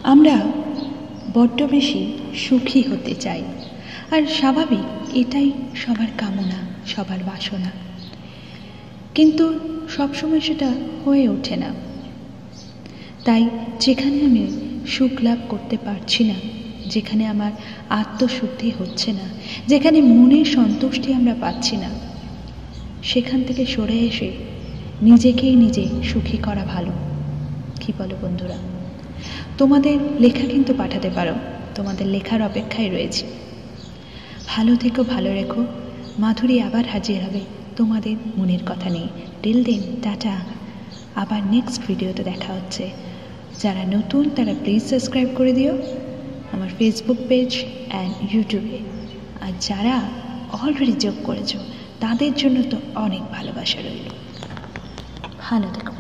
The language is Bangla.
আমরা বড্ড বেশি সুখী হতে চাই, আর স্বাভাবিক, এটাই সবার কামনা, সবার বাসনা। কিন্তু সবসময় সেটা হয়ে ওঠে না। তাই যেখানে আমি সুখ লাভ করতে পারছি না, যেখানে আমার আত্মশুদ্ধি হচ্ছে না, যেখানে মনের সন্তুষ্টি আমরা পাচ্ছি না, সেখান থেকে সরে এসে নিজেকেই নিজে সুখী করা ভালো। কি বলো বন্ধুরা? তোমাদের লেখা কিন্তু পাঠাতে পারো, তোমাদের লেখার অপেক্ষায় রয়েছে। ভালো থেকো, ভালো রেখো। মাধুরী আবার হাজির হবে তোমাদের মনের কথা নিয়ে। Till then, tata. আবার নেক্সট ভিডিওতে দেখা হচ্ছে। যারা নতুন তারা প্লিজ সাবস্ক্রাইব করে দিও আমার ফেসবুক পেজ অ্যান্ড ইউটিউবে। আর যারা অলরেডি যোগ করেছো তাদের জন্য তো অনেক ভালোবাসা রইল। ভালো থেকো।